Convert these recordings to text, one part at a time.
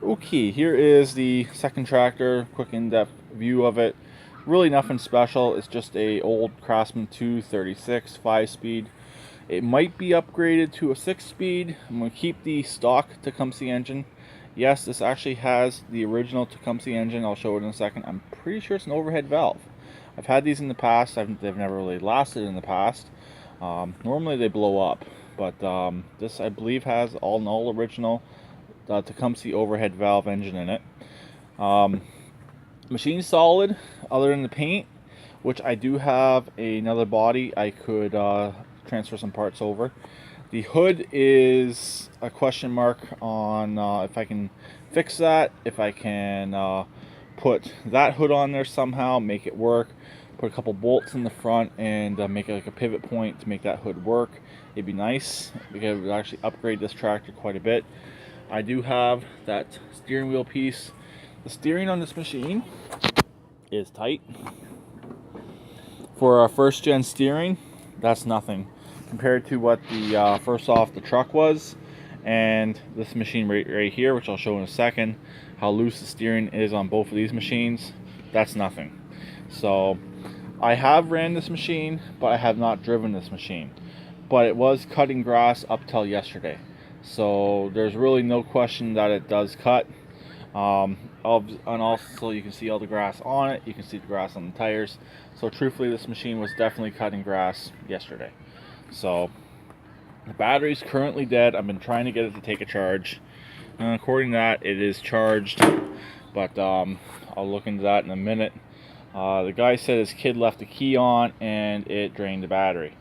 Okay, here is the second tractor, quick in-depth view of it. Really nothing special, it's just a old Craftsman II 36 5-speed. It might be upgraded to a 6-speed. I'm going to keep the stock Tecumseh engine. Yes, this actually has the original Tecumseh engine, I'll show it in a second. I'm pretty sure it's an overhead valve. I've had these in the past, they've never really lasted in the past. Normally they blow up, but this I believe has all original Tecumseh overhead valve engine in it. Um, Machine's solid, other than the paint, which I do have another body I could transfer some parts over. The hood is a question mark on if I can fix that, if I can put that hood on there somehow, make it work, put a couple bolts in the front and make it like a pivot point to make that hood work. It'd be nice because it would actually upgrade this tractor quite a bit. I do have that steering wheel piece. The steering on this machine is tight. For our first gen steering, that's nothing compared to what the first off the truck was, and this machine right here, which I'll show in a second, how loose the steering is on both of these machines. That's nothing. So I have ran this machine, but I have not driven this machine. But it was cutting grass up till yesterday, so there's really no question that it does cut. And also you can see all the grass on it, you can see the grass on the tires. So truthfully, this machine was definitely cutting grass yesterday. So the battery's currently dead. I've been trying to get it to take a charge, and according to that, it is charged, but I'll look into that in a minute. The guy said his kid left the key on and it drained the battery,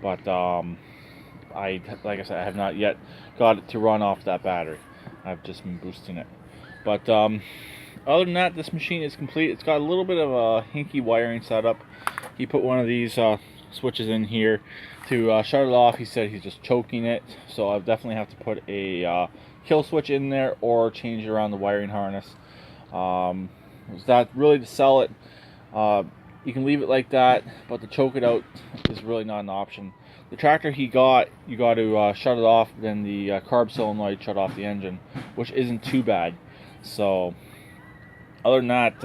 but like I said, I have not yet got it to run off that battery. I've just been boosting it. But other than that, this machine is complete. It's got a little bit of a hinky wiring setup. He put one of these switches in here to shut it off. He said he's just choking it, so I'll definitely have to put a kill switch in there or change around the wiring harness. Is that really to sell it? You can leave it like that, but to choke it out is really not an option. The tractor he got, you got to shut it off, then the carb solenoid shut off the engine, which isn't too bad. So other than that,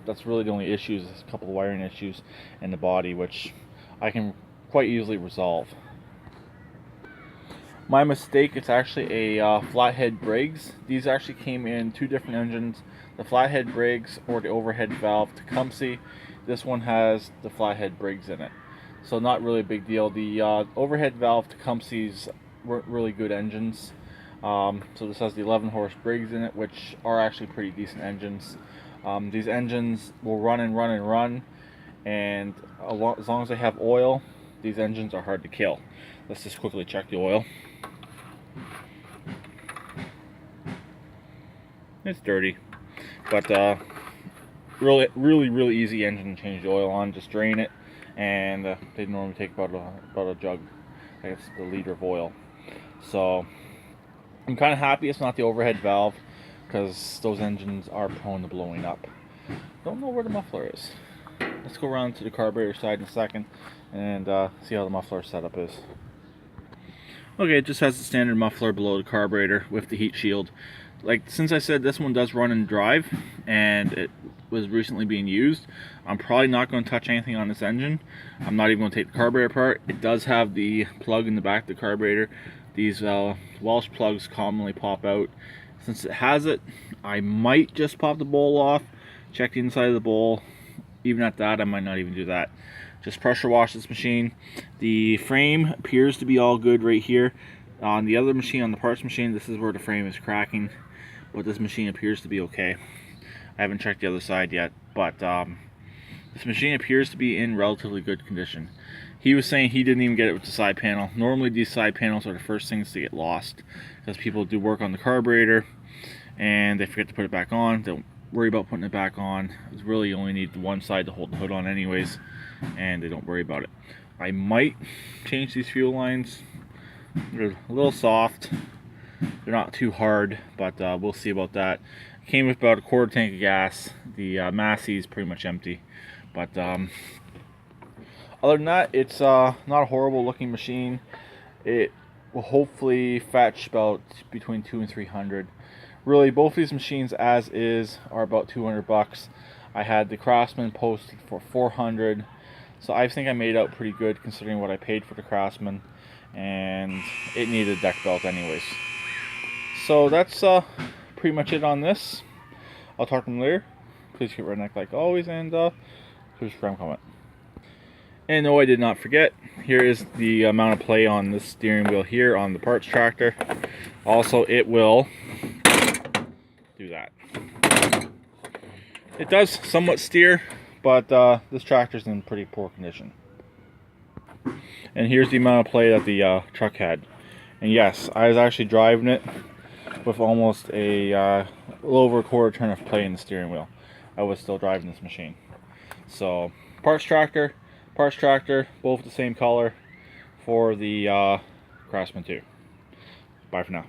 that's really the only issues. There's a couple of wiring issues in the body, which I can quite easily resolve. My mistake, it's actually a flathead Briggs. These actually came in two different engines, the flathead Briggs or the overhead valve Tecumseh. This one has the flathead Briggs in it, so not really a big deal. The overhead valve Tecumsehs weren't really good engines. So this has the 11 horse Briggs in it, which are actually pretty decent engines. These engines will run and run and run, and as long as they have oil, these engines are hard to kill. Let's just quickly check the oil. It's dirty, but really easy engine to change the oil on. Just drain it, and they normally take about a jug, I guess, a liter of oil. So I'm kind of happy it's not the overhead valve, because those engines are prone to blowing up. Don't know where the muffler is. Let's go around to the carburetor side in a second and see how the muffler setup is. Okay, it just has the standard muffler below the carburetor with the heat shield. Like, since I said this one does run and drive, and it was recently being used, I'm probably not going to touch anything on this engine. I'm not even going to take the carburetor apart. It does have the plug in the back of the carburetor. These Welsh plugs commonly pop out. Since it has it, I might just pop the bowl off, check the inside of the bowl. Even at that, I might not even do that. Just pressure wash this machine. The frame appears to be all good right here. On the other machine, on the parts machine, this is where the frame is cracking, but this machine appears to be okay. I haven't checked the other side yet, but this machine appears to be in relatively good condition. He was saying he didn't even get it with the side panel. Normally these side panels are the first things to get lost, because people do work on the carburetor and they forget to put it back on. Don't worry about putting it back on. It's really, you only need the one side to hold the hood on anyways, and they don't worry about it. I might change these fuel lines. They're a little soft, they're not too hard, but we'll see about that. Came with about a quarter tank of gas. The Massey is pretty much empty, but other than that, it's not a horrible looking machine. It will hopefully fetch about between 200 and 300. really both these machines as is are about 200 bucks. I had the Craftsman posted for 400, so I think I made out pretty good considering what I paid for the Craftsman, and it needed a deck belt anyways. So that's pretty much it on this. I'll talk to them later. Please keep redneck like always, and please comment. And no, I did not forget, here is the amount of play on this steering wheel here on the parts tractor. Also, it will do that. It does somewhat steer, but this tractor's in pretty poor condition. And here's the amount of play that the truck had. And yes, I was actually driving it with almost a little over a quarter turn of play in the steering wheel. I was still driving this machine. So, parts tractor, both the same color for the Craftsman II. Bye for now.